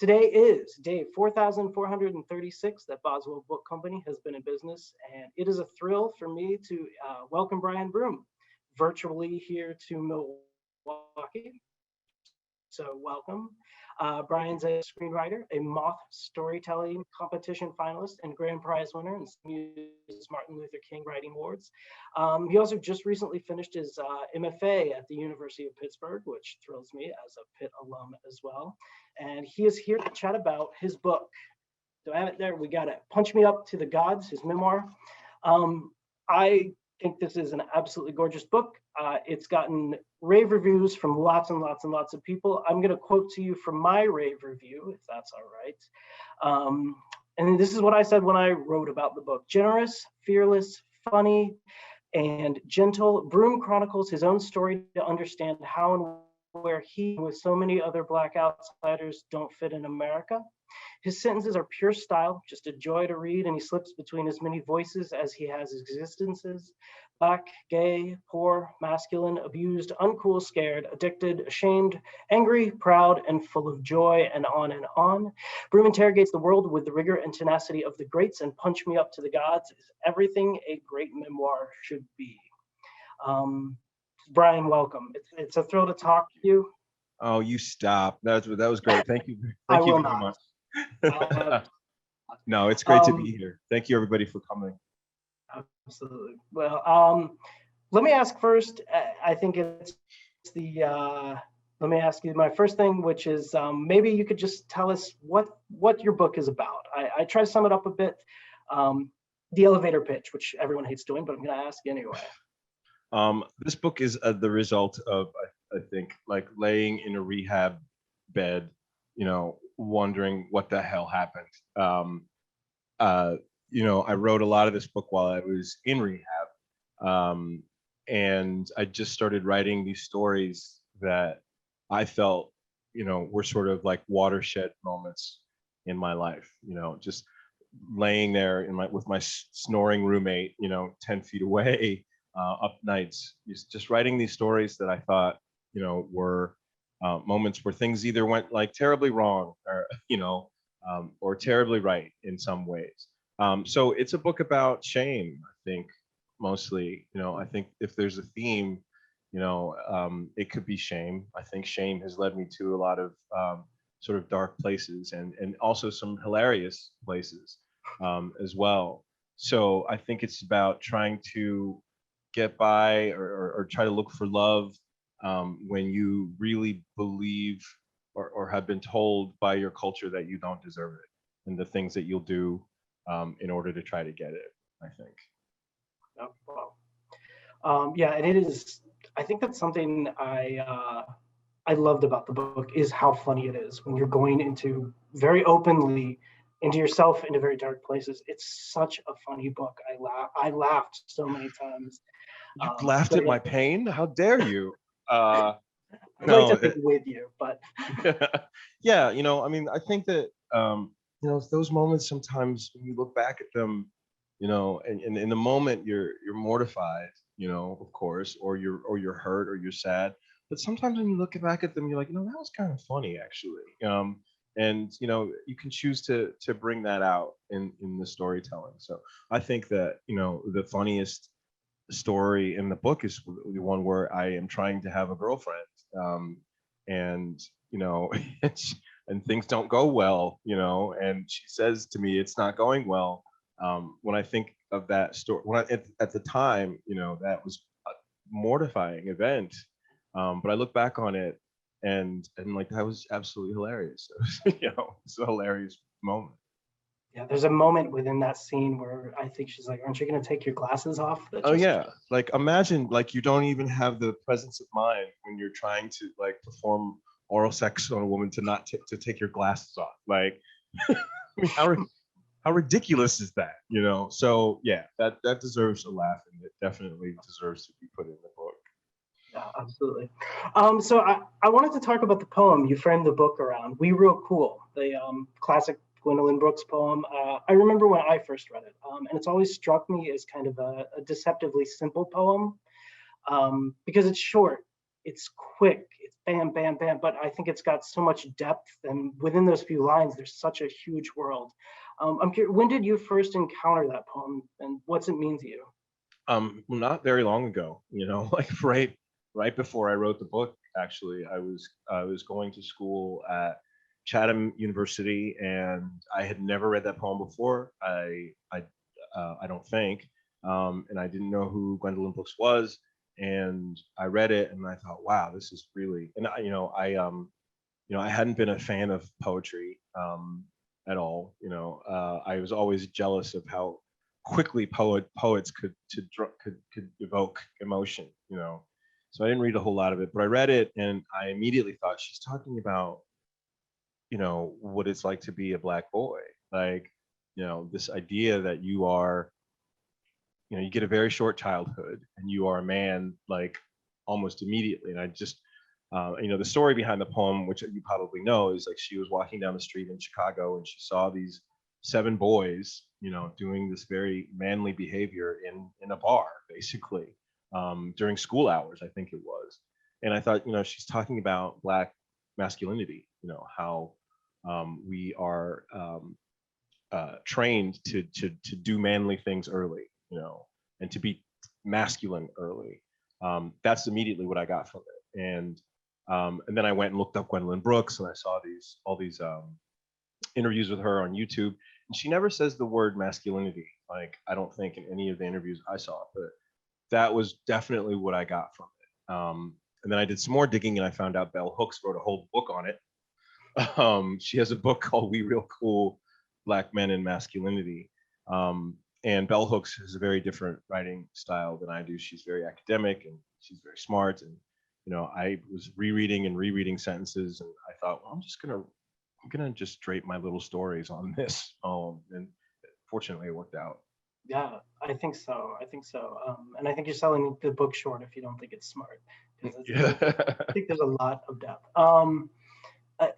Today is day 4,436 that Boswell Book Company has been in business, and it is a thrill for me to welcome Brian Broome virtually here to Milwaukee. So welcome. Brian's a screenwriter, a Moth Storytelling Competition finalist, and grand prize winner in Martin Luther King Writing Awards. He also just recently finished his MFA at the University of Pittsburgh, which thrills me as a Pitt alum as well. And he is here to chat about his book. Do I have it there? We got it. Punch Me Up to the Gods, his memoir. I think this is an absolutely gorgeous book. It's gotten rave reviews from lots and lots and lots of people. I'm going to quote to you from my rave review, if that's all right. And this is what I said when I wrote about the book. Generous, fearless, funny, and gentle, Broome chronicles his own story to understand how and where he, with so many other Black outsiders, don't fit in America. His sentences are pure style, just a joy to read, and he slips between as many voices as he has existences. Black, gay, poor, masculine, abused, uncool, scared, addicted, ashamed, angry, proud, and full of joy, and on and on. Broome interrogates the world with the rigor and tenacity of the greats, and Punch Me Up to the Gods is everything a great memoir should be. Brian, welcome. It's a thrill to talk to you. Oh, you stop. That was great. Thank you. I Thank you will very not. much. No, it's great to be here. Thank you, everybody, for coming. Absolutely. Well, let me ask first. I think it's let me ask you my first thing, which is maybe you could just tell us what your book is about. I try to sum it up a bit. The elevator pitch, which everyone hates doing, but I'm going to ask anyway. This book is the result of, I think, like laying in a rehab bed, wondering what the hell happened. I wrote a lot of this book while I was in rehab. And I just started writing these stories that I felt, were sort of like watershed moments in my life, just laying there with my snoring roommate, 10 feet away, up nights, just writing these stories that I thought, were moments where things either went like terribly wrong or terribly right in some ways. So it's a book about shame, I think, mostly. I think if there's a theme, it could be shame. I think shame has led me to a lot of sort of dark places and also some hilarious places as well. So I think it's about trying to get by or try to look for love when you really believe or have been told by your culture that you don't deserve it, and the things that you'll do in order to try to get it, I think. Oh, wow. Yeah, and it is. I think that's something I loved about the book is how funny it is when you're going into very openly into yourself into very dark places. It's such a funny book. I laughed so many times. You laughed at my pain? How dare you? I'd like to think with you, but yeah, I think that those moments sometimes when you look back at them, and in the moment you're mortified, of course, or you're hurt or you're sad. But sometimes when you look back at them, you're like, that was kind of funny actually. And you can choose to bring that out in the storytelling. So I think that the funniest story in the book is the one where I am trying to have a girlfriend, and and things don't go well, and she says to me it's not going well. When I think of that story, at the time, that was a mortifying event, but I look back on it and like that was absolutely hilarious. It's a hilarious moment. Yeah, there's a moment within that scene where I think she's like, "Aren't you going to take your glasses off?" Oh yeah, like imagine like you don't even have the presence of mind when you're trying to like perform oral sex on a woman to not to take your glasses off. Like, I mean, how ridiculous is that? So yeah, that deserves a laugh, and it definitely deserves to be put in the book. Yeah, absolutely. So I wanted to talk about the poem you framed the book around. We Real Cool, the classic Gwendolyn Brooks poem. I remember when I first read it, and it's always struck me as kind of a deceptively simple poem because it's short it's quick, it's bam, bam, bam, but I think it's got so much depth, and within those few lines, there's such a huge world. I'm curious, when did you first encounter that poem, and what's it mean to you? Well, not very long ago, like right before I wrote the book, actually, I was going to school at Chatham University, and I had never read that poem before. I don't think, and I didn't know who Gwendolyn Brooks was, and I read it, and I thought, wow, this is really, and I hadn't been a fan of poetry at all. I was always jealous of how quickly poets could evoke emotion. So I didn't read a whole lot of it, but I read it, and I immediately thought she's talking about what it's like to be a Black boy, like this idea that you are, you get a very short childhood and you are a man like almost immediately. And I just the story behind the poem, which you probably know, is like she was walking down the street in Chicago and she saw these 7 boys, doing this very manly behavior in a bar, basically, during school hours, I think it was. And I thought, she's talking about Black masculinity, how we are trained to do manly things early, and to be masculine early. That's immediately what I got from it. And then I went and looked up Gwendolyn Brooks, and I saw all these interviews with her on YouTube, and she never says the word masculinity. Like, I don't think in any of the interviews I saw, but that was definitely what I got from it. And then I did some more digging, and I found out Bell Hooks wrote a whole book on it. She has a book called We Real Cool: Black Men and Masculinity. And Bell Hooks has a very different writing style than I do. She's very academic and she's very smart. And I was rereading and rereading sentences, and I thought, well, I'm gonna just drape my little stories on this. And fortunately, it worked out. Yeah, I think so. I think so. And I think you're selling the book short if you don't think it's smart, because Yeah. I think there's a lot of depth.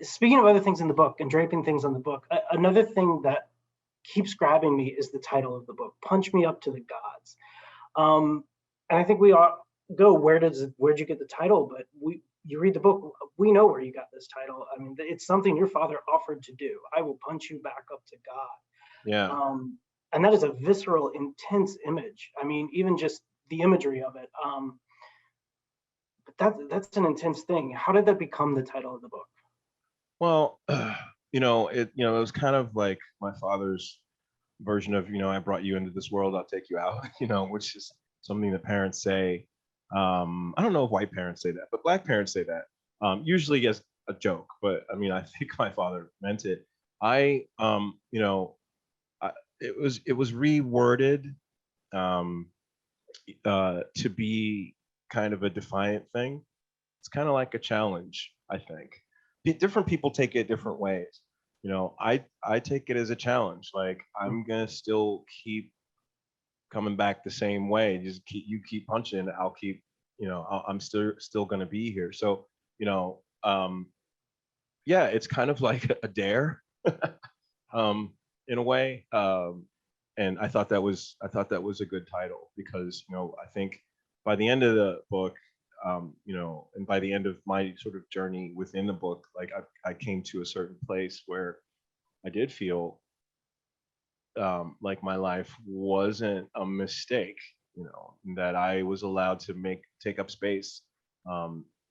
Speaking of other things in the book and draping things on the book, another thing that keeps grabbing me is the title of the book, "Punch Me Up to the Gods." And I think we all go, where'd you get the title? But you read the book, we know where you got this title. I mean, it's something your father offered to do. I will punch you back up to God. Yeah. And that is a visceral, intense image. I mean, even just the imagery of it. But that's an intense thing. How did that become the title of the book? Well, it was kind of like my father's version of, I brought you into this world, I'll take you out, which is something that parents say. I don't know if white parents say that, but Black parents say that, usually as a joke. But I mean, I think my father meant it. It was reworded to be kind of a defiant thing. It's kind of like a challenge, I think. Different people take it different ways. I take it as a challenge. Like, I'm gonna still keep coming back the same way. Just keep punching. I'll keep, I'm still gonna be here. So, yeah, it's kind of like a dare, in a way. And I thought that was a good title, because I think by the end of the book, and by the end of my sort of journey within the book, like I came to a certain place where I did feel like my life wasn't a mistake, that I was allowed to take up space,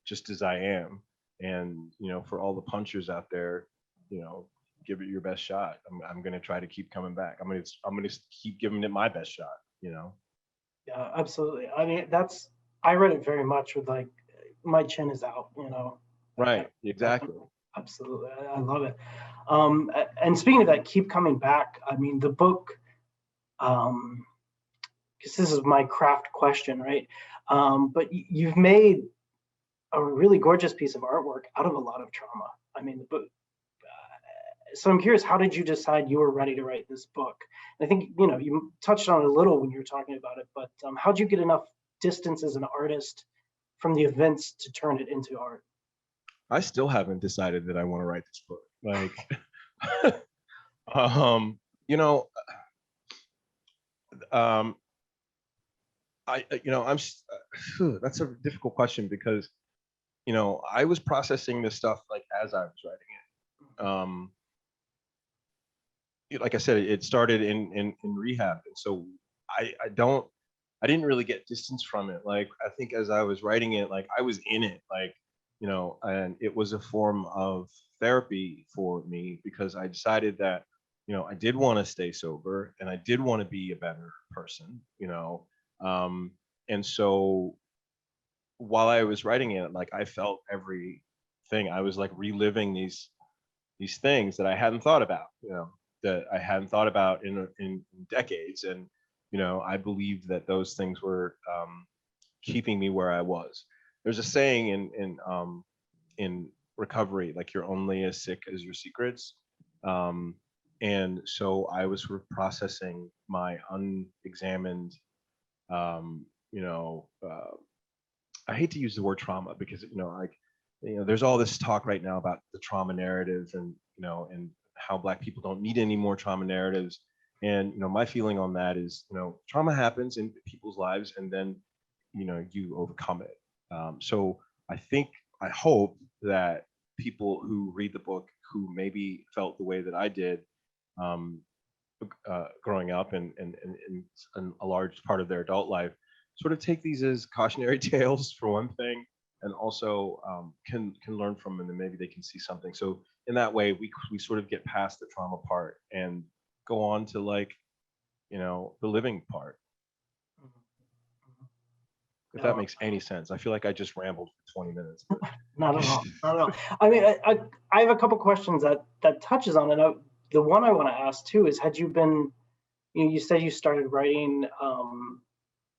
just as I am. And, for all the punchers out there, give it your best shot. I'm going to try to keep coming back. I'm going to keep giving it my best shot, Yeah, absolutely. I mean, I read it very much with like, my chin is out, Right. Exactly. Absolutely. I love it. And speaking of that, keep coming back. I mean, the book, because this is my craft question, right? But you've made a really gorgeous piece of artwork out of a lot of trauma. I mean, the book. So I'm curious, how did you decide you were ready to write this book? And I think, you touched on it a little when you were talking about it, but how'd you get enough distance as an artist from the events to turn it into art? I still haven't decided that I want to write this book. Like, you know, I'm, that's a difficult question, because I was processing this stuff like as I was writing it. Like I said, it started in rehab, and so I didn't really get distance from it. Like I think as I was writing it, like I was in it, like and it was a form of therapy for me because I decided that I did want to stay sober and I did want to be a better person, um, and so while I was writing it, like I felt everything. I was like reliving these things that I hadn't thought about, that I hadn't thought about in decades, and I believed that those things were keeping me where I was. There's a saying in recovery, like you're only as sick as your secrets, um, and so I was sort of processing my unexamined, um, you know, uh, I hate to use the word trauma because like there's all this talk right now about the trauma narrative and how Black people don't need any more trauma narratives. And my feeling on that is trauma happens in people's lives and then you overcome it. So I think I hope that people who read the book who maybe felt the way that I did um, growing up and a large part of their adult life sort of take these as cautionary tales for one thing, and also can learn from them and maybe they can see something. So in that way, we sort of get past the trauma part and go on to like the living part. If that No, makes any sense. I feel like I just rambled for 20 minutes. But not at all. Not at all. I mean, I have a couple questions that touches on it. The one I want to ask too is, had you been, you said you started writing,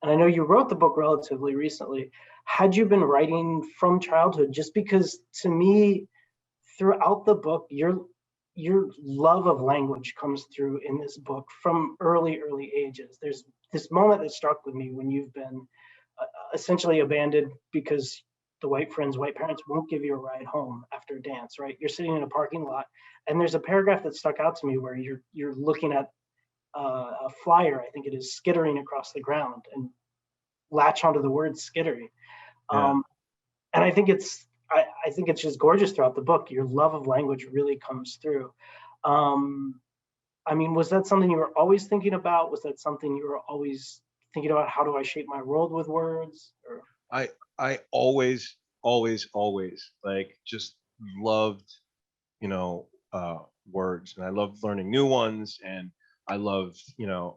and I know you wrote the book relatively recently. Had you been writing from childhood? Just because to me, throughout the book, your love of language comes through in this book from early ages. There's this moment that struck with me when you've been essentially abandoned because the white parents won't give you a ride home after a dance, right? You're sitting in a parking lot, and there's a paragraph that stuck out to me where you're looking at a flyer, I think it is, skittering across the ground, and latch onto the word skittering. yeah. And I think it's just gorgeous throughout the book. Your love of language really comes through. Um, I mean, was that something you were always thinking about? Was that something you were always thinking about? How do I shape my world with words? Or I always like just loved you know, uh, words, and I loved learning new ones. And I loved,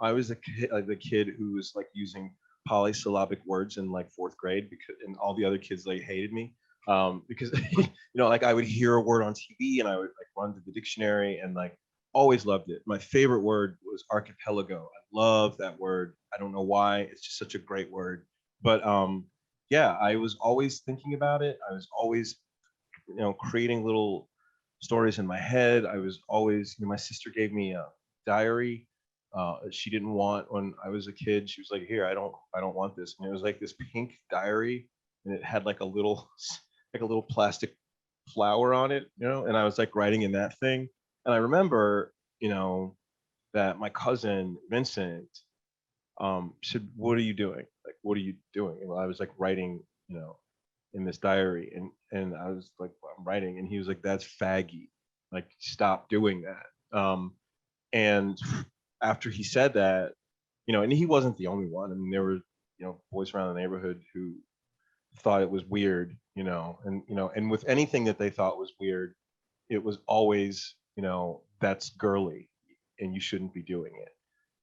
I was the kid who was like using polysyllabic words in like fourth grade because, and all the other kids like hated me because, like I would hear a word on TV and I would like run to the dictionary and like always loved it. My favorite word was archipelago. I love that word. I don't know why. It's just such a great word. But yeah, I was always thinking about it. I was always creating little stories in my head. I was always, my sister gave me a diary. She didn't want when I was a kid. She was like, "Here, I don't want this." And it was like this pink diary, and it had like a little, like a little plastic flower on it, And I was like writing in that thing. And I remember, that my cousin Vincent said, "What are you doing? Like, what are you doing?" And I was like writing, in this diary, and I was like, I'm writing, and he was like, "That's faggy, like stop doing that." And after he said that, and he wasn't the only one. I mean, there were boys around the neighborhood who thought it was weird, and with anything that they thought was weird, it was always that's girly, and you shouldn't be doing it.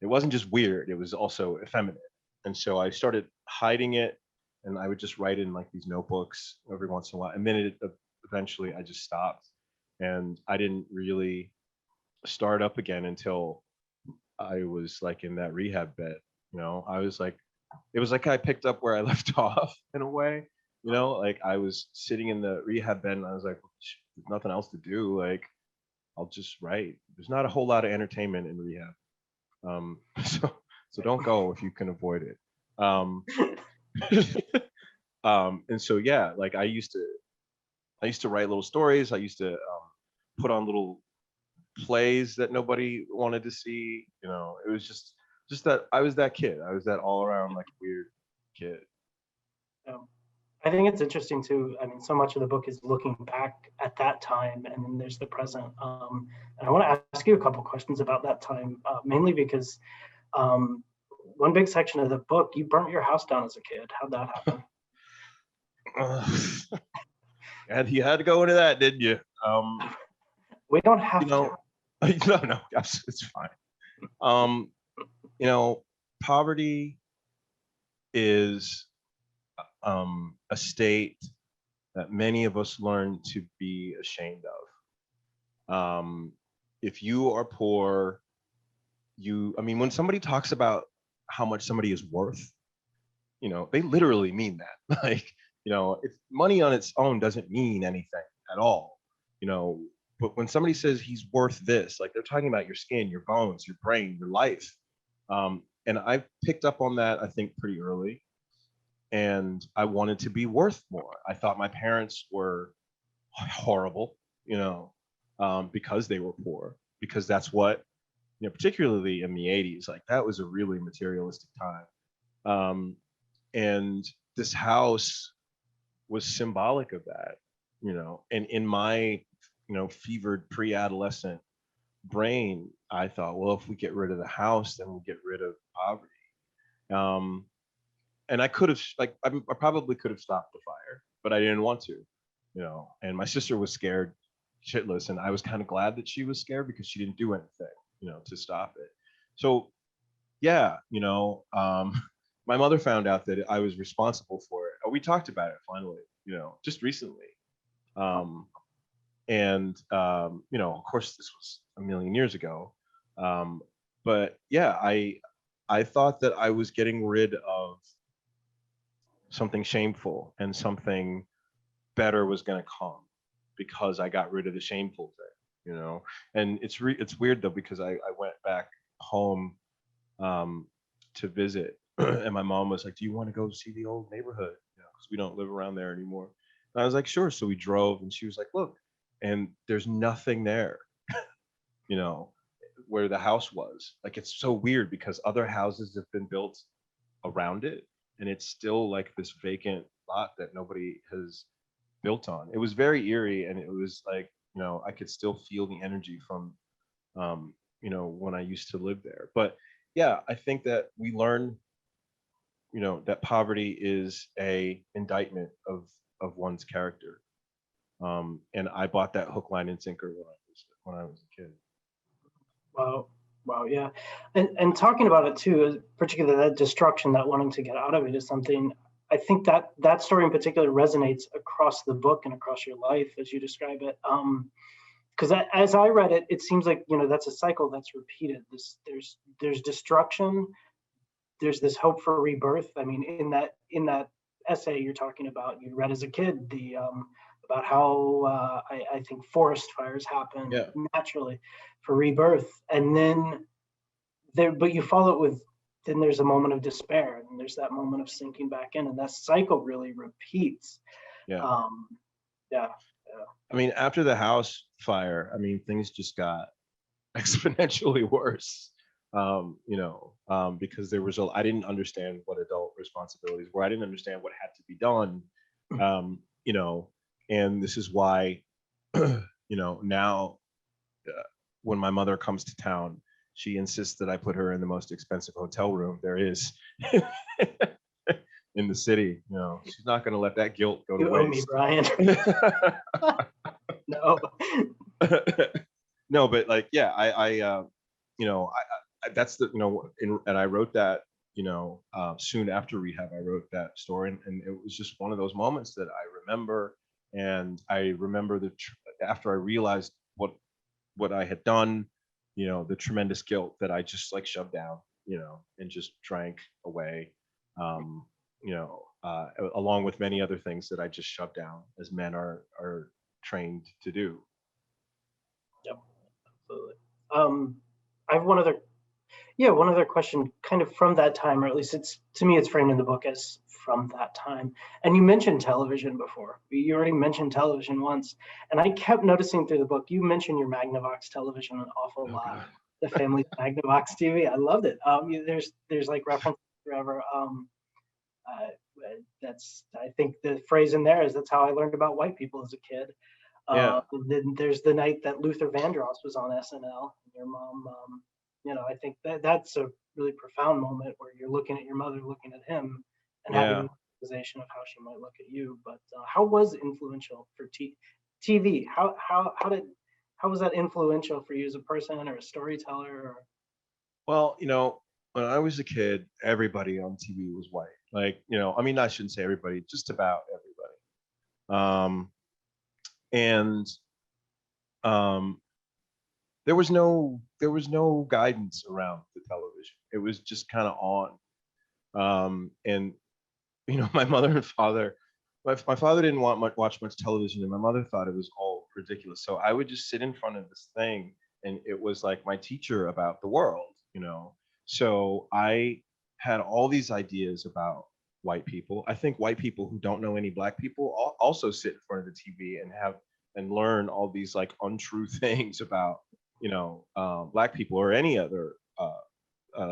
It wasn't just weird; it was also effeminate. And so I started hiding it, and I would just write in like these notebooks every once in a while. And then eventually I just stopped, and I didn't really start up again until I was like in that rehab bed. I was like, it was like I picked up where I left off in a way. Like I was sitting in the rehab bed, and I was like, there's nothing else to do. Like I'll just write. There's not a whole lot of entertainment in rehab, so don't go if you can avoid it. Um, and so yeah, like I used to write little stories. I used to put on little plays that nobody wanted to see. It was just that I was that kid. I was that all around like weird kid. um, I think it's interesting too. I mean, so much of the book is looking back at that time, and then there's the present. And I want to ask you a couple questions about that time, mainly because um, one big section of the book, you burnt your house down as a kid. How'd that happen? And you had to go into that, didn't you? We don't You have to. know, no, it's fine. You know, poverty is a state that many of us learn to be ashamed of. If you are poor, I mean, when somebody talks about how much somebody is worth, you know, they literally mean that. Like, you know, if money on its own doesn't mean anything at all, you know, but when somebody says he's worth this, like they're talking about your skin, your bones, your brain, your life. And I picked up on that, I think, pretty early. And I wanted to be worth more. I thought my parents were horrible, you know, because they were poor, because that's what, you know, particularly in the 80s, like that was a really materialistic time. And this house was symbolic of that, you know, and in my, you know, fevered pre-adolescent brain, I thought, well, if we get rid of the house, then we'll get rid of poverty. Um, and I could have, like, I probably could have stopped the fire, but I didn't want to, you know. And my sister was scared shitless, and I was kind of glad that she was scared because she didn't do anything, you know, to stop it. So yeah, you know, my mother found out that I was responsible for it. We talked about it finally, you know, just recently. Um, and You know, of course, this was a million years ago. Um, but yeah, I thought that I was getting rid of something shameful and something better was going to come because I got rid of the shameful thing, you know. And it's weird though because I went back home to visit, and my mom was like, "Do you want to go see the old neighborhood? You know, because we don't live around there anymore." And I was like, "Sure." So we drove, and she was like, "Look," and there's nothing there, you know, where the house was. Like it's so weird because other houses have been built around it, and it's still like this vacant lot that nobody has built on. It was very eerie, and it was like, you know, I could still feel the energy from you know, when I used to live there. But yeah, I think that we learn, you know, that poverty is a indictment of one's character. And I bought that hook, line, and sinker when I was a kid. Wow. Wow. Yeah. And talking about it too, particularly that destruction, that wanting to get out of it is something I think that that story in particular resonates across the book and across your life as you describe it. Because as I read it, it seems like, you know, that's a cycle that's repeated. There's destruction, there's this hope for rebirth. I mean, in that essay you're talking about, you read as a kid, the about how I think forest fires happen Yeah. naturally for rebirth, and then there, but you follow it with, then there's a moment of despair, and there's that moment of sinking back in, and that cycle really repeats. Yeah. Um, yeah, I mean, after the house fire, I mean, things just got exponentially worse. You know, because there was I didn't understand what adult responsibilities were. I didn't understand what had to be done. You know, and this is why, you know, now when my mother comes to town, she insists that I put her in the most expensive hotel room there is in the city. You know, she's not going to let that guilt go to you owe me, waste. Brian. No. No, but like, yeah, you know, that's the, you know, and I wrote that, you know, soon after rehab, I wrote that story, and it was just one of those moments that I remember, and I remember after I realized what I had done, you know, the tremendous guilt that I just like shoved down, you know, and just drank away, you know, along with many other things that I just shoved down, as men are trained to do. Yep, absolutely. I have one other question, kind of from that time, or at least it's, to me, it's framed in the book as from that time. And you mentioned television before. You already mentioned television once, and I kept noticing through the book, you mentioned your Magnavox television an awful Oh lot. God. The family Magnavox TV, I loved it. There's like references forever. I think the phrase in there is that's how I learned about white people as a kid. Yeah. Then there's the night that Luther Vandross was on SNL. And your mom, I think that's a really profound moment where you're looking at your mother, looking at him, and having Yeah. a realization of how she might look at you. But how was it influential for TV? How was that influential for you as a person or a storyteller? Or Well, when I was a kid, everybody on TV was white. Like, I mean, I shouldn't say everybody, just about everybody. And um, there was no guidance around the television. It was just kind of on. And my mother and father, my father didn't watch much television, and my mother thought it was all ridiculous. So I would just sit in front of this thing, and it was like my teacher about the world. So I had all these ideas about white people. I think white people who don't know any black people also sit in front of the TV and learn all these like untrue things about black people or any other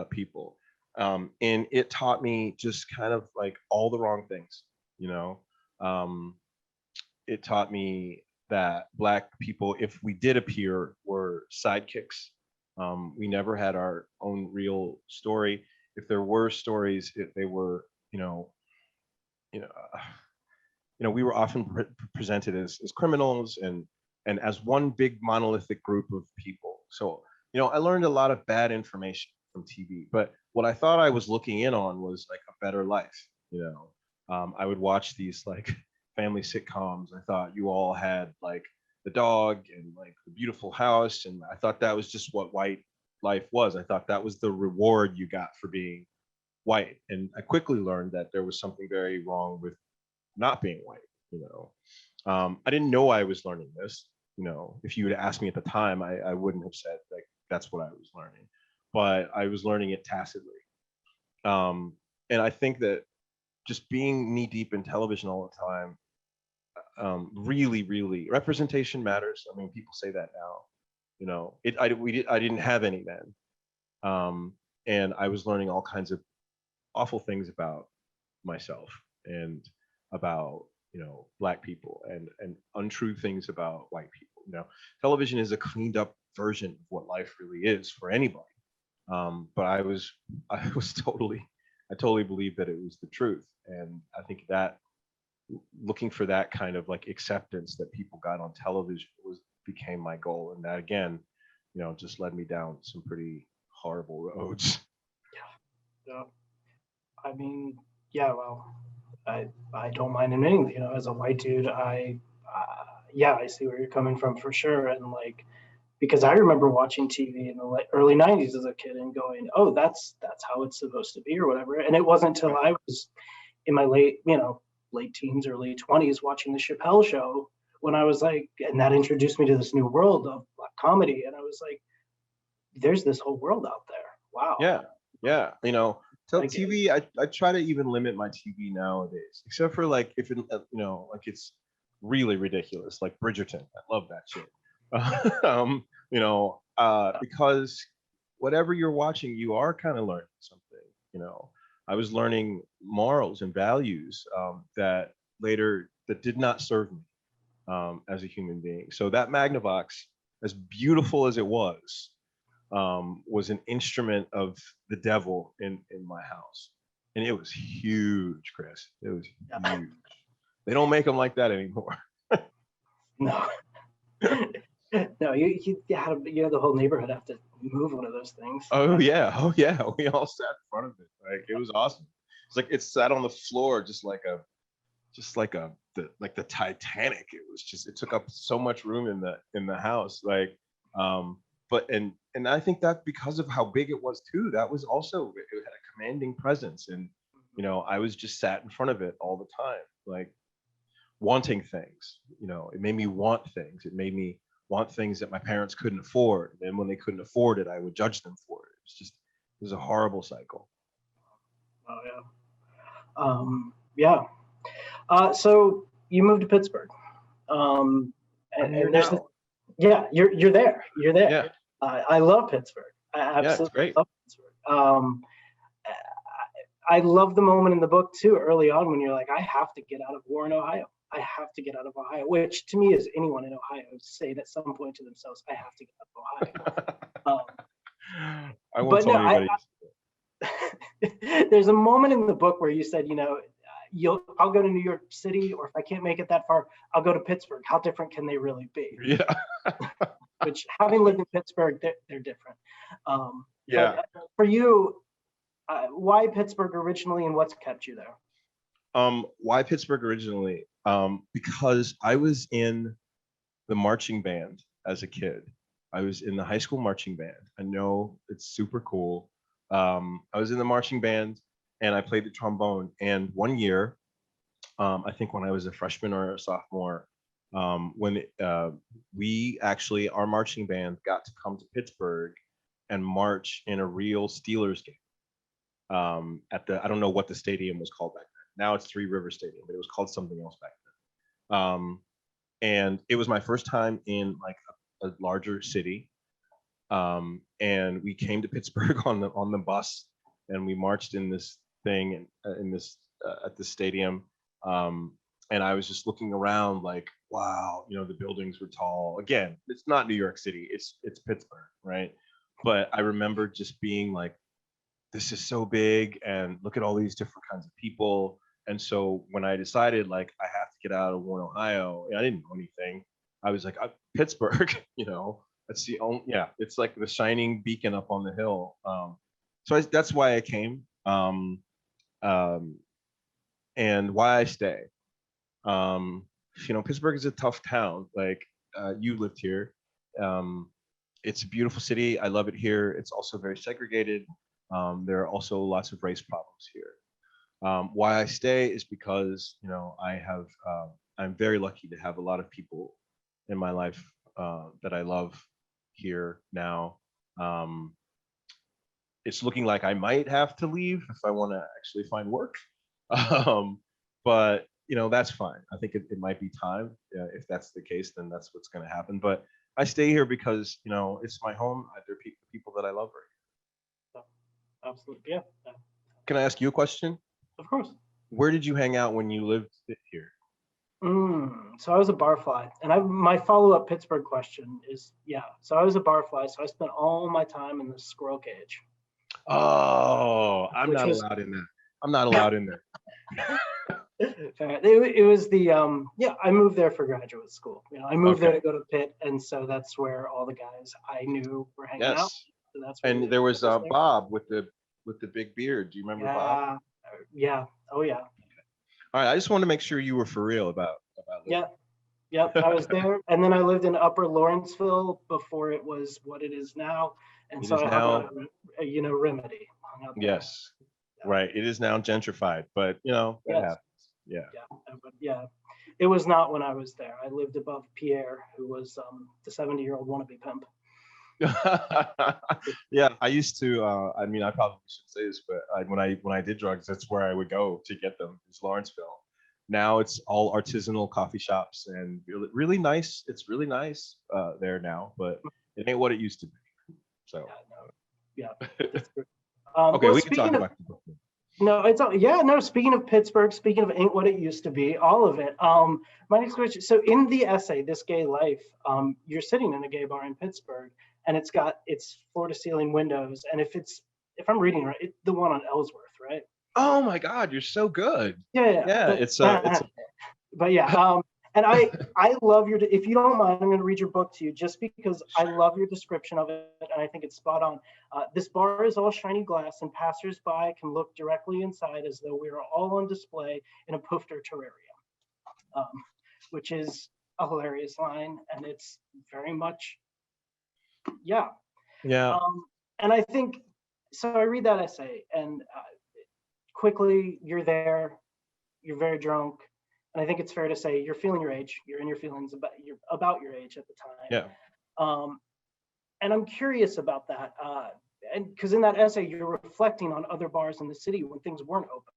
people. And it taught me just kind of like all the wrong things. you know um, it taught me that black people, if we did appear, were sidekicks. We never had our own real story. If there were stories, they were, you know uh, we were often presented as criminals, and as one big monolithic group of people. So I learned a lot of bad information from TV, but what I thought I was looking in on was like a better life. I would watch these like family sitcoms. I thought you all had like the dog and like the beautiful house, and I thought that was just what white life was. I thought that was the reward you got for being white, and I quickly learned that there was something very wrong with not being white. I didn't know I was learning this. If you had asked me at the time, I wouldn't have said like that's what I was learning, but I was learning it tacitly. And I think that just being knee deep in television all the time, really, really, representation matters. I mean, people say that now. I didn't have any then, and I was learning all kinds of awful things about myself and about black people, and untrue things about white people. Television is a cleaned up version of what life really is for anybody. But I totally believed that it was the truth, and I think that looking for that kind of like acceptance that people got on television became my goal, and that again, just led me down some pretty horrible roads. yeah, I mean, yeah, well, I don't mind admitting, as a white dude, yeah, I see where you're coming from for sure, and like because I remember watching TV in the early '90s as a kid and going, "Oh, that's how it's supposed to be," or whatever. And it wasn't until I was in my late teens, early 20s, watching the Chappelle Show when I was like, and that introduced me to this new world of black comedy, and I was like, "There's this whole world out there. Wow." Yeah. Tell Like, TV. I try to even limit my TV nowadays, except for like if it like it's really ridiculous, like Bridgerton. I love that shit. Because whatever you're watching, you are kind of learning something. I was learning morals and values that did not serve me as a human being. So that Magnavox, as beautiful as it was an instrument of the devil in my house, and it was huge, Chris. It was huge. They don't make them like that anymore. no. No, you had the whole neighborhood have to move one of those things. Oh yeah, we all sat in front of it. Like it was awesome. It's like it sat on the floor like the Titanic. It took up so much room in the house. Like but and I think that because of how big it was too, that was also, it had a commanding presence, and I was just sat in front of it all the time, like wanting things. It made me want things. It made me want things that my parents couldn't afford, and when they couldn't afford it, I would judge them for it. It was a horrible cycle. Oh yeah. So you moved to Pittsburgh, and there's now. you're there. You're there. Yeah. I love Pittsburgh. I Yeah, it's absolutely great. love Pittsburgh. I love the moment in the book too, early on, when you're like, I have to get out of Warren, Ohio. I have to get out of Ohio, which to me is anyone in Ohio saying at some point to themselves, I have to get out of Ohio. I won't But tell no, anybody. there's a moment in the book where you said, I'll go to New York City, or if I can't make it that far, I'll go to Pittsburgh. How different can they really be? Yeah. Which, having lived in Pittsburgh, they're different. Yeah. But for you, why Pittsburgh originally, and what's kept you there? Why Pittsburgh originally? Because I was in the marching band as a kid. I was in the high school marching band. I know it's super cool. I was in the marching band and I played the trombone. And one year, I think when I was a freshman or a sophomore, when our marching band got to come to Pittsburgh and march in a real Steelers game. I don't know what the stadium was called back then. Now it's Three River Stadium, but it was called something else back then. And it was my first time in like a larger city. And we came to Pittsburgh on the bus, and we marched in this thing at the stadium. And I was just looking around like, wow, the buildings were tall. Again, it's not New York City, it's Pittsburgh, right? But I remember just being like, this is so big, and look at all these different kinds of people. And so when I decided like I have to get out of Warren, Ohio, I didn't know anything. I was like, Pittsburgh, that's the only, it's like the shining beacon up on the hill. So that's why I came, and why I stay. Pittsburgh is a tough town. Like, you lived here. It's a beautiful city. I love it here. It's also very segregated. There are also lots of race problems here. Why I stay is because I'm very lucky to have a lot of people in my life that I love here now. It's looking like I might have to leave if I want to actually find work, but that's fine. I think it might be time. If that's the case, then that's what's going to happen. But I stay here because it's my home. There are people that I love right here. Absolutely, yeah. Can I ask you a question? Of course. Where did you hang out when you lived here? So I was a barfly, and my follow-up Pittsburgh question is, so I was a barfly, so I spent all my time in the squirrel cage. Oh, I'm not allowed in there. I'm not allowed in there. It was I moved there for graduate school. I moved there to go to Pitt, and so that's where all the guys I knew were hanging out. So that's and there was Bob with the big beard. Do you remember Bob? Yeah. Oh yeah. All right. I just wanted to make sure you were for real about living. Yep. I was there, and then I lived in Upper Lawrenceville before it was what it is now, and so I hung out at Remedy. Yes. Right. It is now gentrified, but that happens. Yeah. It was not when I was there. I lived above Pierre, who was the 70-year-old wannabe pimp. Yeah, I used to. I probably shouldn't say this, but when I did drugs, that's where I would go to get them. Is Lawrenceville. Now it's all artisanal coffee shops and really nice. It's really nice there now, but it ain't what it used to be. So. Okay, we can talk about the book. No, speaking of Pittsburgh, speaking of ain't what it used to be, all of it. My next question, so in the essay, This Gay Life, you're sitting in a gay bar in Pittsburgh, and it's floor to ceiling windows. And if I'm reading right, it's the one on Ellsworth, right? Oh my God, you're so good. Yeah. But yeah, and I love if you don't mind, I'm going to read your book to you just because I love your description of it, and I think it's spot on. This bar is all shiny glass, and passersby can look directly inside as though we are all on display in a poofter terrarium, which is a hilarious line, and it's very much, yeah. And I think, so I read that essay, and quickly you're there, you're very drunk. And I think it's fair to say you're feeling your age. You're in your feelings about your age at the time. Yeah. And I'm curious about that, and because in that essay you're reflecting on other bars in the city when things weren't open,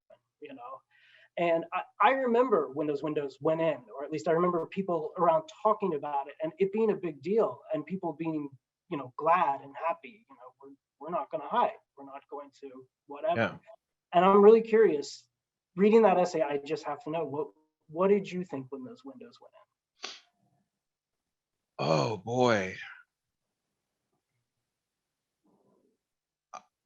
And I remember when those windows went in, or at least I remember people around talking about it and it being a big deal, and people being, glad and happy. We're not going to hide. We're not going to whatever. Yeah. And I'm really curious, reading that essay, I just have to know, what did you think when those windows went Oh boy.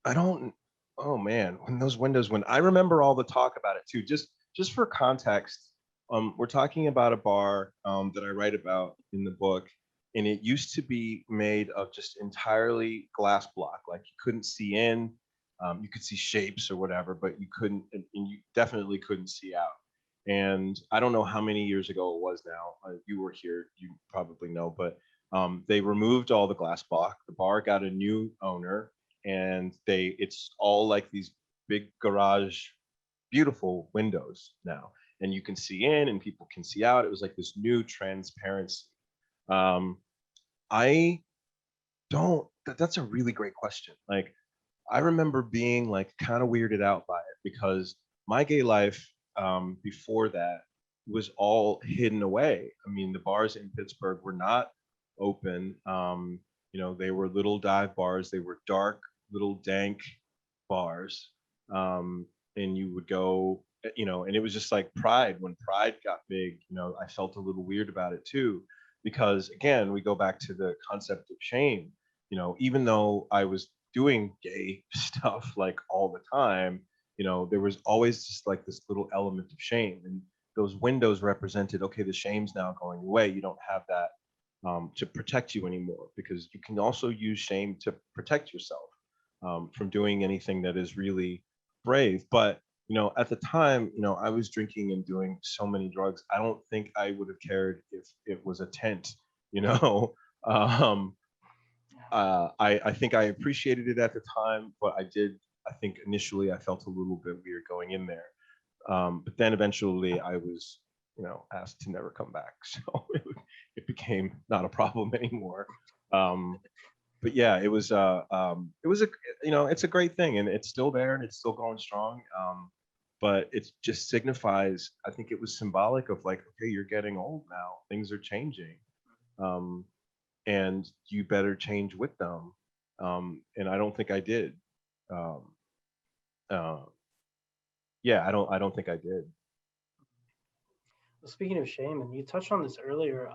I don't, oh man, when those windows went, I remember all the talk about it too. Just for context, we're talking about a bar that I write about in the book, and it used to be made of just entirely glass block. Like you couldn't see in, you could see shapes or whatever, but you couldn't, and you definitely couldn't see out. And I don't know how many years ago it was now. You were here, you probably know, but they removed all the glass block. The bar got a new owner, and it's all like these big garage, beautiful windows now, and you can see in and people can see out. It was like this new transparency. um I don't that's a really great question. Like, I remember being like kind of weirded out by it because my gay life before that was all hidden away. I mean, the bars in Pittsburgh were not open. They were little dive bars. They were dark, little dank bars. And you would go, and it was just like Pride. When Pride got big, I felt a little weird about it too, because again, we go back to the concept of shame. Even though I was doing gay stuff like all the time, there was always just like this little element of shame. And those windows represented, okay, the shame's now going away. You don't have that to protect you anymore, because you can also use shame to protect yourself from doing anything that is really brave. But at the time, I was drinking and doing so many drugs. I don't think I would have cared if it was a tent. You know, um, I think I appreciated it at the time, but I think initially I felt a little bit weird going in there. But then eventually I was, asked to never come back. So it became not a problem anymore. Um, but yeah, it was a, it's a great thing, and it's still there and it's still going strong. But it just signifies, I think it was symbolic of like, okay, you're getting old now, things are changing. Um, and you better change with them. And I don't think I did. Um, uh, yeah, I don't think I did. Well, speaking of shame, and you touched on this earlier,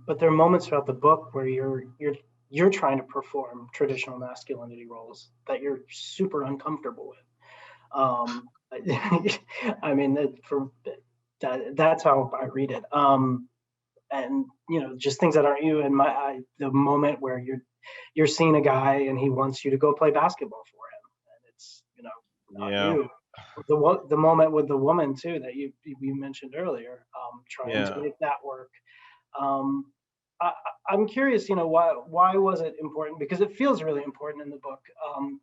but there are moments throughout the book where you're trying to perform traditional masculinity roles that you're super uncomfortable with. Um, I mean, that's how I read it. And just things that aren't you. And the moment where you're seeing a guy and he wants you to go play basketball for him, and it's not Yeah, you. The moment with the woman too that you mentioned earlier, trying to yeah. make that work. Um, I, I'm curious, why was it important? Because it feels really important in the book,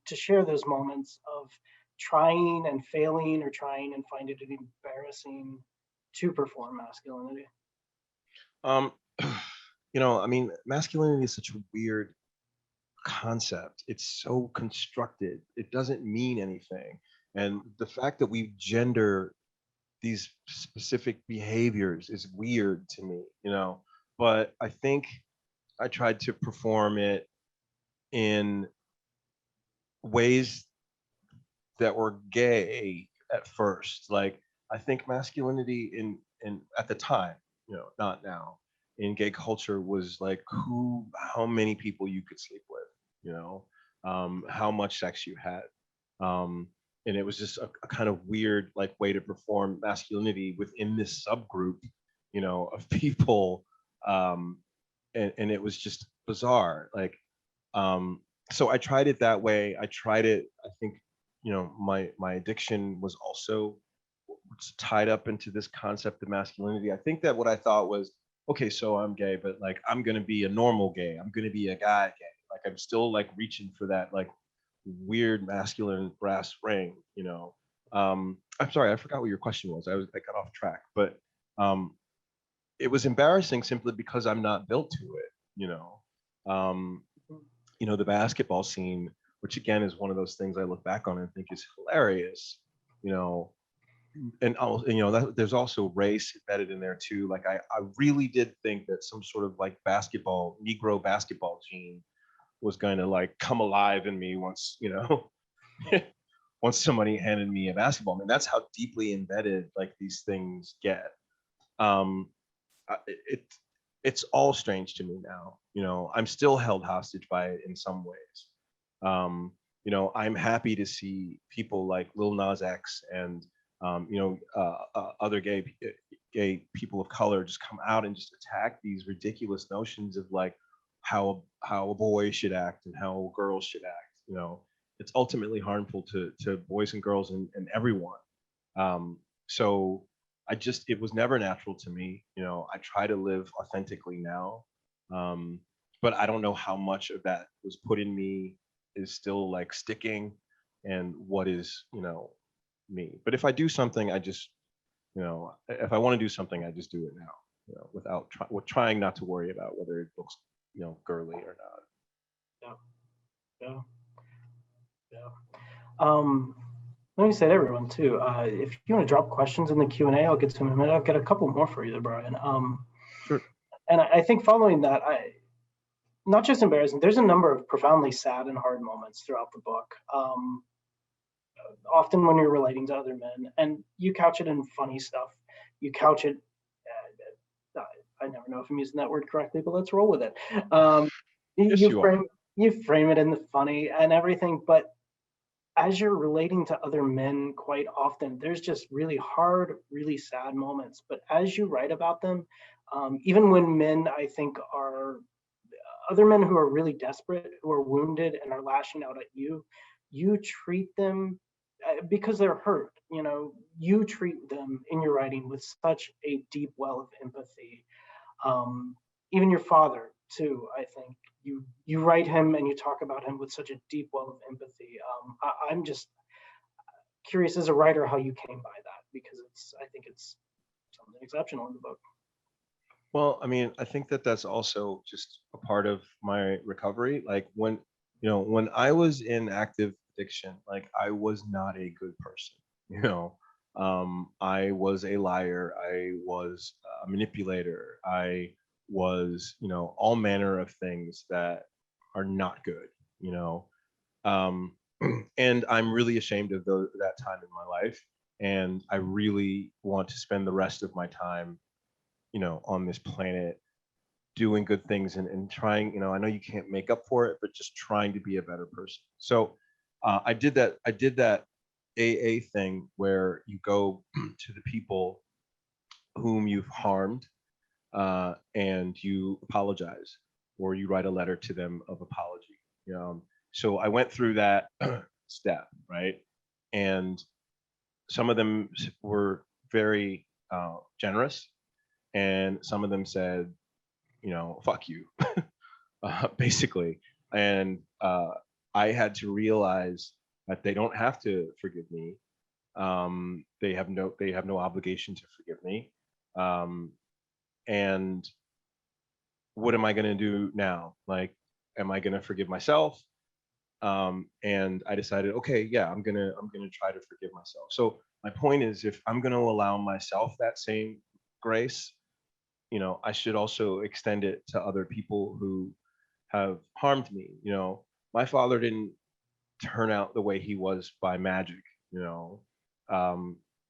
to share those moments of trying and failing, or trying and finding it embarrassing to perform masculinity. Um, I mean, masculinity is such a weird concept. It's so constructed. It doesn't mean anything. And the fact that we gender these specific behaviors is weird to me. But I think I tried to perform it in ways that were gay at first. Like, I think masculinity in at the time, not now, in gay culture was like how many people you could sleep with, how much sex you had. Um, and it was just a kind of weird like way to perform masculinity within this subgroup, of people. Um, and it was just bizarre. Like, um, so I tried it that way. I tried it, I think, my addiction was also tied up into this concept of masculinity. I think that what I thought was, okay, so I'm gay, but like I'm gonna be a normal gay. I'm gonna be a guy gay. Like I'm still like reaching for that like weird masculine brass ring. I'm sorry, I forgot what your question was. I got off track, but um, it was embarrassing simply because I'm not built to it. Um, the basketball scene, which again is one of those things I look back on and think is hilarious. You know, there's also race embedded in there too. Like I really did think that some sort of like Negro basketball gene was going to like come alive in me once, once somebody handed me a basketball. I mean, that's how deeply embedded like these things get. Um, it it's all strange to me now. You know, I'm still held hostage by it in some ways. Um, you know, I'm happy to see people like Lil Nas X and other gay people of color just come out and just attack these ridiculous notions of like how a boy should act and how girls should act. You know, it's ultimately harmful to boys and girls and everyone. So it was never natural to me. You know, I try to live authentically now. But I don't know how much of that was put in me is still like sticking and what is, me. But if I do something, if I want to do something, I just do it now, without trying not to worry about whether it looks, girly or not. Yeah, yeah, yeah. Let me say to everyone too, if you want to drop questions in the Q&A, I'll get to them in a minute. I've got a couple more for you there, Brian. Sure. And I think following that, not just embarrassing, there's a number of profoundly sad and hard moments throughout the book. Often when you're relating to other men, and you couch it in funny stuff. You couch it, I never know if I'm using that word correctly, but let's roll with it. Yes, You frame it in the funny and everything, but as you're relating to other men, quite often there's just really hard, really sad moments. But as you write about them, even when men, I think, are other men who are really desperate, who are wounded and are lashing out at you, you treat them because they're hurt. You treat them in your writing with such a deep well of empathy. Even your father too, I think you write him and you talk about him with such a deep well of empathy. I'm just curious as a writer how you came by that, because I think it's something exceptional in the book. Well, I mean, I think that that's also just a part of my recovery. Like when I was in active addiction, like I was not a good person. I was a liar. I was a manipulator. I was, all manner of things that are not good. Um, and I'm really ashamed of that time in my life. And I really want to spend the rest of my time, on this planet doing good things and trying, I know you can't make up for it, but just trying to be a better person. So I did that AA thing where you go to the people whom you've harmed, and you apologize, or you write a letter to them of apology. So I went through that step, right? And some of them were very generous, and some of them said, fuck you, basically. And I had to realize that they don't have to forgive me. They have no obligation to forgive me. And what am I going to do now? Like, am I going to forgive myself? And I decided, okay, yeah, I'm gonna try to forgive myself. So my point is, if I'm going to allow myself that same grace, I should also extend it to other people who have harmed me. My father didn't turn out the way he was by magic.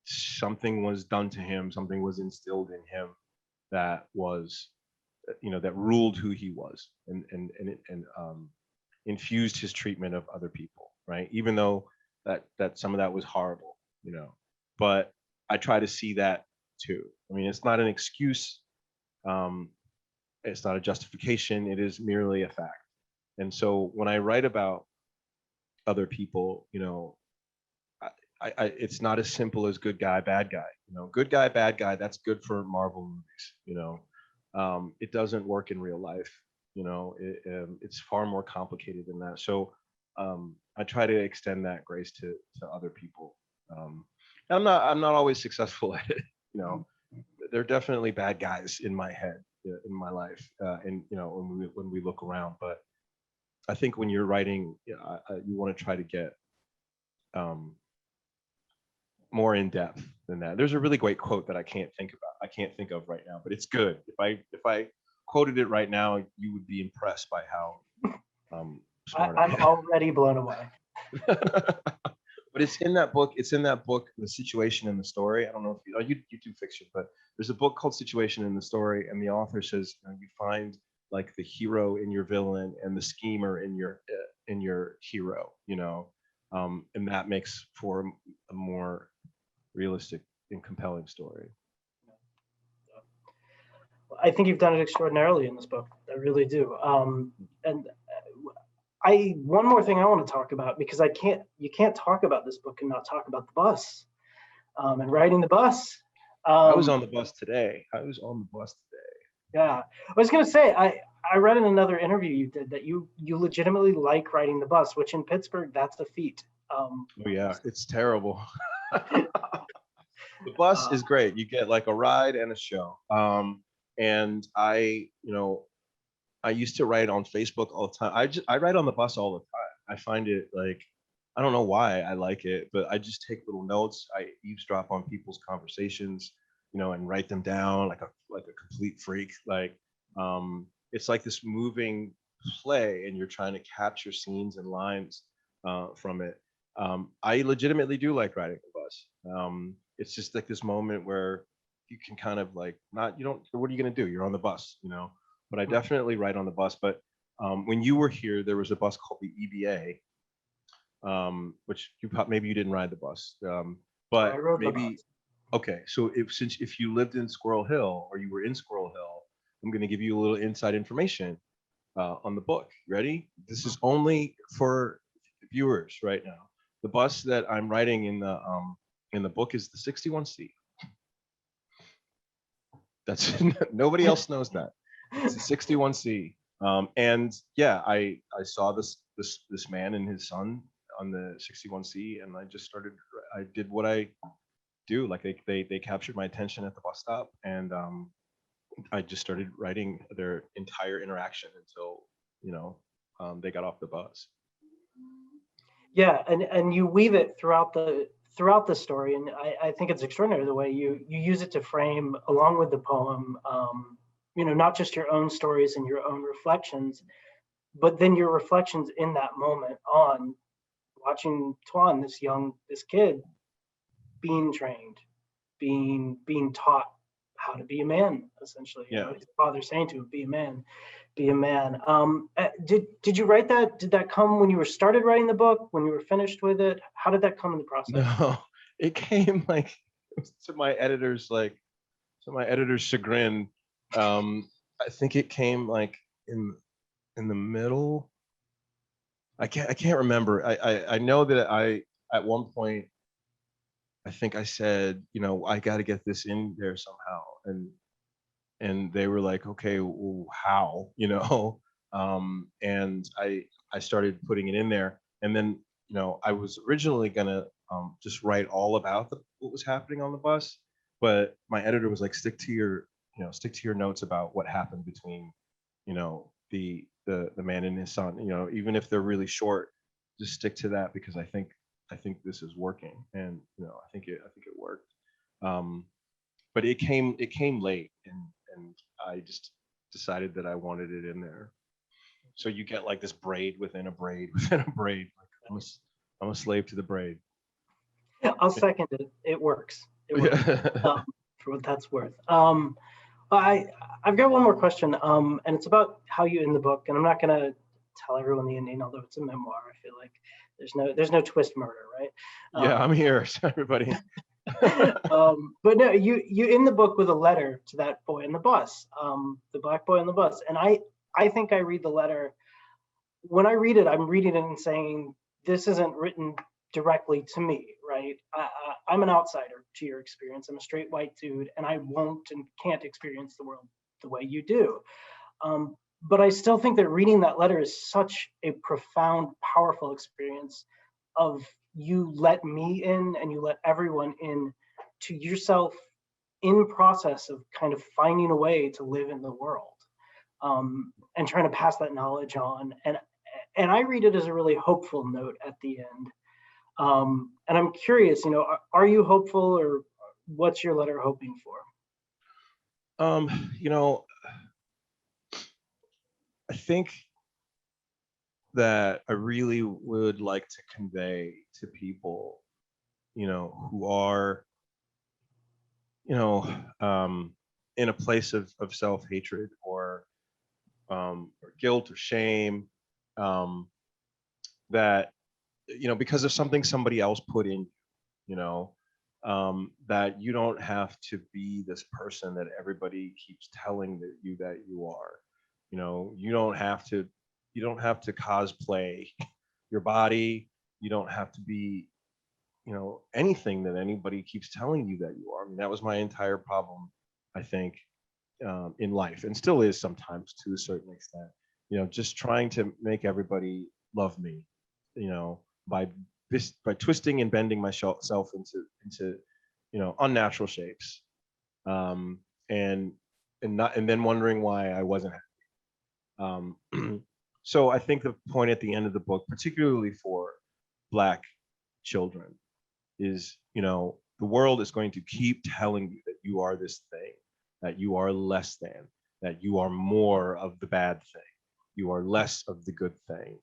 Something was done to him, something was instilled in him that was, that ruled who he was, and infused his treatment of other people, right? Even though that some of that was horrible, but I try to see that too. I mean, it's not an excuse. It's not a justification. It is merely a fact. And so when I write about other people, it's not as simple as good guy, bad guy. Good guy, bad guy. That's good for Marvel movies. It doesn't work in real life. It's far more complicated than that. So I try to extend that grace to other people. I'm not always successful at it. There are definitely bad guys in my head, in my life, and when we look around. But I think when you're writing, you want to try to get more in depth than that. There's a really great quote that I can't think of right now, but it's good. If I quoted it right now, you would be impressed by how smart I'm already blown away. But it's in that book. It's in that book, The Situation in the Story. I don't know if you do fiction, but there's a book called Situation in the Story, and the author says, you find like the hero in your villain and the schemer in your hero, and that makes for a more realistic and compelling story. I think you've done it extraordinarily in this book. I really do. And one more thing I want to talk about, because you can't talk about this book and not talk about the bus, and riding the bus. I was on the bus today. Yeah, I was gonna say, I read in another interview you did that you legitimately like riding the bus, which in Pittsburgh, that's a feat. Oh yeah, it's terrible. The bus is great. You get like a ride and a show. And I used to write on Facebook all the time. I write on the bus all the time. I find it like, I don't know why I like it, but I just take little notes. I eavesdrop on people's conversations, and write them down like a complete freak. Like, it's like this moving play, and you're trying to capture scenes and lines from it. I legitimately do like riding the bus. It's just like this moment where you can kind of like what are you going to do? You're on the bus, but I definitely ride on the bus. But when you were here, there was a bus called the EBA, which maybe you didn't ride the bus, but I rode maybe the bus. Okay. So if you lived in Squirrel Hill or you were in Squirrel Hill, I'm going to give you a little inside information on the book. Ready? This is only for viewers right now. The bus that I'm riding in the book is the 61C. That's nobody else knows that. It's the 61C. And yeah, I saw this man and his son on the 61C, and I did what I do. Like they captured my attention at the bus stop, and I just started writing their entire interaction until they got off the bus. Yeah, and you weave it throughout the story, and I think it's extraordinary the way you use it to frame, along with the poem, not just your own stories and your own reflections, but then your reflections in that moment on watching Tuan, this kid, being trained, being taught how to be a man, essentially. Yeah. His father saying to him, be a man, be a man. Did you write that? Did that come when you were started writing the book, when you were finished with it? How did that come in the process? No, it came like to my editor's chagrin. I think it came like in the middle. I can't remember. I know that at one point I think I said, I got to get this in there somehow, and they were like, okay, well, how, and I started putting it in there, and then I was originally gonna just write all about what was happening on the bus, but my editor was like, stick to your notes about what happened between the man and his son, even if they're really short, just stick to that, because I think this is working, and I think it worked. But it came late, and I just decided that I wanted it in there. So you get like this braid within a braid within a braid. Like I'm a slave to the braid. I'll second it. It works. It works. For what that's worth. I've got one more question, and it's about how you end the book. And I'm not gonna tell everyone the ending, although it's a memoir. I feel like there's no twist murder, right? Yeah, I'm here, everybody. But no, you end the book with a letter to that boy in the bus, the black boy on the bus, and I think I read the letter. When I read it, I'm reading it and saying, this isn't written directly to me, right? I'm an outsider to your experience. I'm a straight white dude, and I won't and can't experience the world the way you do. But I still think that reading that letter is such a profound, powerful experience of, you let me in and you let everyone in to yourself in process of kind of finding a way to live in the world, and trying to pass that knowledge on. And I read it as a really hopeful note at the end. And I'm curious, are you hopeful, or what's your letter hoping for? I think that I really would like to convey to people who are, you know, in a place of self-hatred or guilt or shame, um, that, because of something somebody else put in, you know, that you don't have to be this person that everybody keeps telling that you are. You don't have to cosplay your body. You don't have to be, anything that anybody keeps telling you that you are. I mean, that was my entire problem, I think, in life, and still is sometimes to a certain extent. Just trying to make everybody love me, by by twisting and bending myself into unnatural shapes, um, and and then wondering why I wasn't happy. So I think the point at the end of the book, particularly for Black children, is, the world is going to keep telling you that you are this thing, that you are less than, that you are more of the bad thing, you are less of the good thing,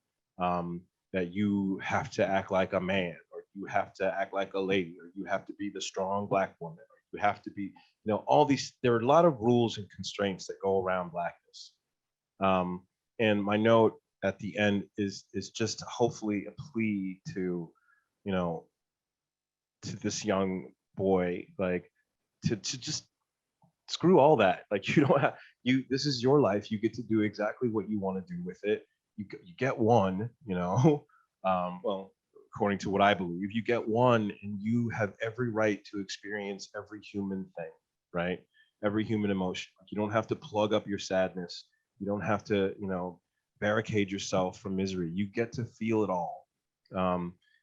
that you have to act like a man, or you have to act like a lady, or you have to be the strong Black woman, or you have to be, all these. There are a lot of rules and constraints that go around Blackness. Um, and my note at the end is just hopefully a plea to, you know, to this young boy, like, to just screw all that. Like, you don't have, this is your life. You get to do exactly what you want to do with it. You get one, well, according to what I believe, you get one, and you have every right to experience every human thing, right? Every human emotion. Like, you don't have to plug up your sadness. You don't have to, barricade yourself from misery. You get to feel it all,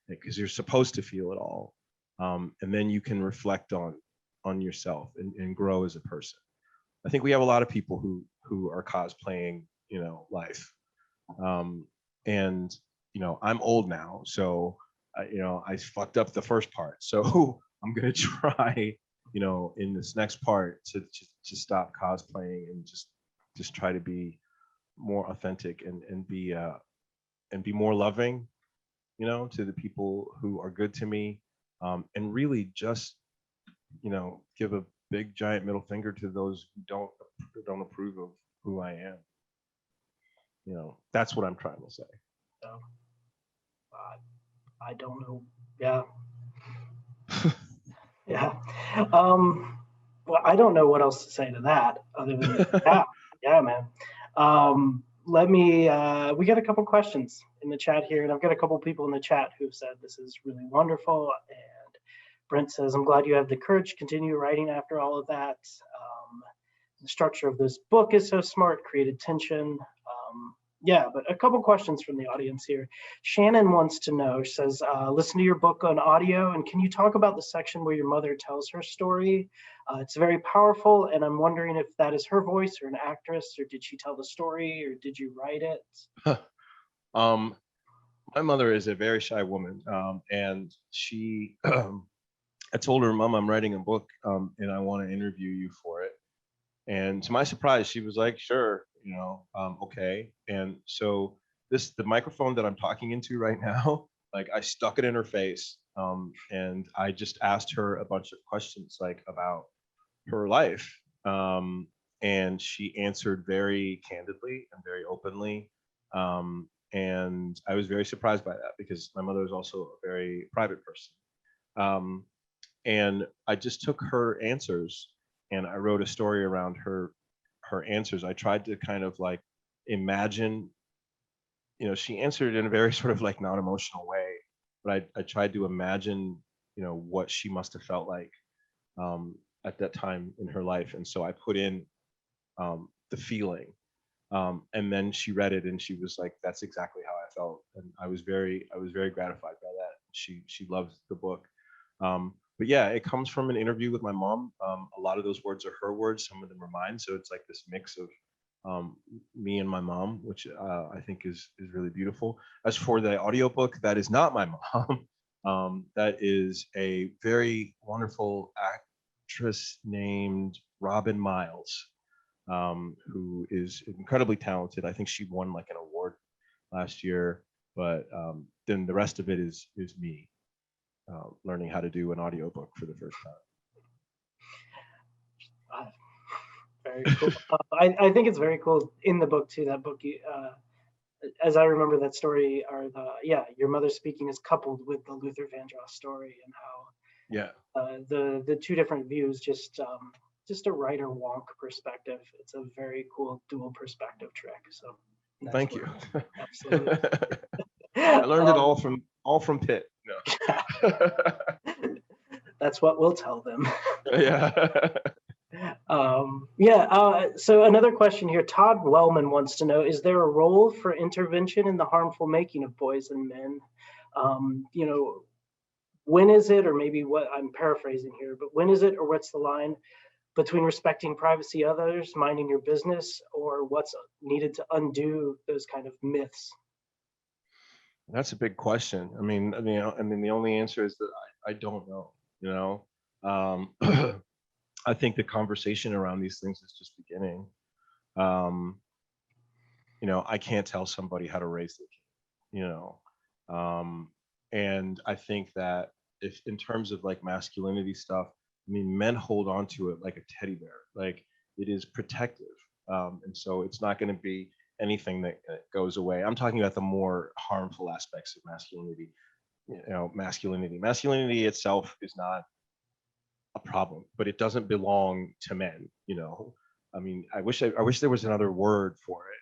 because you're supposed to feel it all, and then you can reflect on yourself and grow as a person. I think we have a lot of people who are cosplaying, life, um, and I'm old now, so I fucked up the first part, so I'm gonna try, in this next part to stop cosplaying and just try to be more authentic and be more loving, to the people who are good to me, and really just give a big giant middle finger to those who don't approve of who I am. That's what I'm trying to say. So, I don't know. Yeah. Yeah. Well, I don't know what else to say to that other than, yeah, yeah, man. We got a couple questions in the chat here, and I've got a couple people in the chat who've said this is really wonderful. And Brent says, I'm glad you have the courage to continue writing after all of that. The structure of this book is so smart, created tension. Yeah, but a couple questions from the audience here. Shannon wants to know, she says, listen to your book on audio, and can you talk about the section where your mother tells her story? It's very powerful, and I'm wondering if that is her voice or an actress, or did she tell the story, or did you write it? um, my mother is a very shy woman, and she, I told her, Mom, I'm writing a book, and I want to interview you for it. And to my surprise, she was like, sure, okay. And so the microphone that I'm talking into right now, like, I stuck it in her face, and I just asked her a bunch of questions, like, about her life. And she answered very candidly and very openly. And I was very surprised by that, because my mother is also a very private person. And I just took her answers and I wrote a story around her answers. I tried to kind of like imagine, she answered in a very sort of like non-emotional way, but I tried to imagine, what she must have felt like, at that time in her life. And so I put in, the feeling, and then she read it and she was like, that's exactly how I felt. And I was very gratified by that. She loves the book. But yeah, it comes from an interview with my mom. A lot of those words are her words, some of them are mine. So it's like this mix of, me and my mom, which, I think is really beautiful. As for the audiobook, that is not my mom. That is a very wonderful actress named Robin Miles, who is incredibly talented. I think she won like an award last year, but, then the rest of it is me. learning how to do an audiobook for the first Very cool. I think it's very cool in the book too. That book, as I remember that story, or your mother speaking is coupled with the Luther Vandross story, and how the two different views, just a writer wonk perspective. It's a very cool dual perspective trick. So Thank you. Absolutely. I learned it all from Pitt. No. That's what we'll tell them. Yeah. So another question here. Todd Wellman wants to know: is there a role for intervention in the harmful making of boys and men? When is it, or maybe what I'm paraphrasing here, but when is it, or what's the line between respecting privacy of others, minding your business, or what's needed to undo those kind of myths? That's a big question. I mean, the only answer is that I don't know. I think the conversation around these things is just beginning. I can't tell somebody how to raise their kid, and I think that if in terms of like masculinity stuff, I mean, men hold on to it like a teddy bear, like it is protective. And so it's not going to be anything that goes away. I'm talking about the more harmful aspects of masculinity. Masculinity itself is not a problem, but it doesn't belong to men. I mean, I wish there was another word for it,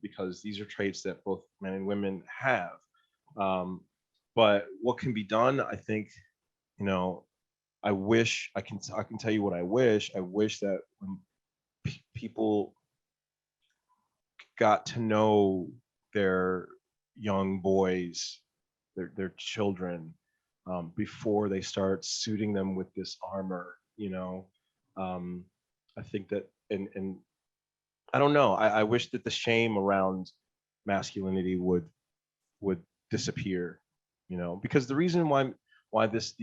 because these are traits that both men and women have. But what can be done? I think, I wish I can tell you what I wish. I wish that when people got to know their young boys, their children, before they start suiting them with this armor, I think that, and I don't know. I wish that the shame around masculinity would disappear, because the reason why these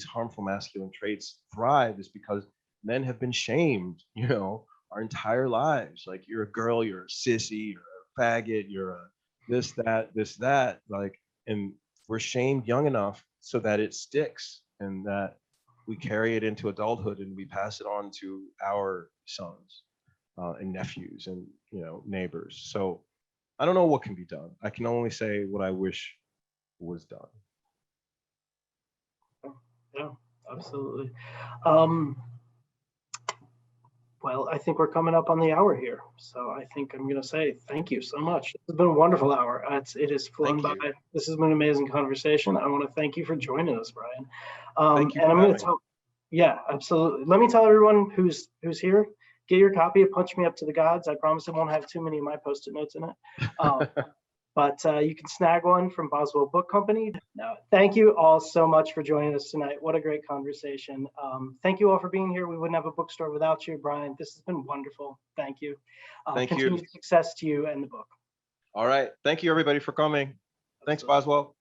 harmful masculine traits thrive is because men have been shamed, our entire lives. Like, you're a girl, you're a sissy, you're a faggot, you're a this, that, like, and we're shamed young enough so that it sticks, and that we carry it into adulthood, and we pass it on to our sons and nephews and neighbors. So I don't know what can be done. I can only say what I wish was done. Yeah, absolutely. Well, I think we're coming up on the hour here, so I think I'm going to say thank you so much. It's been a wonderful hour. It has flown by. This has been an amazing conversation. I want to thank you for joining us, Brian. Thank you. And I'm going to tell. Yeah, absolutely. Let me tell everyone who's here. Get your copy of Punch Me Up to the Gods. I promise it won't have too many of my Post-it notes in it. But you can snag one from Boswell Book Company. Now, thank you all so much for joining us tonight. What a great conversation. Thank you all for being here. We wouldn't have a bookstore without you, Brian. This has been wonderful. Thank you. Thank you. Continued success to you and the book. All right. Thank you, everybody, for coming. Thanks, Boswell.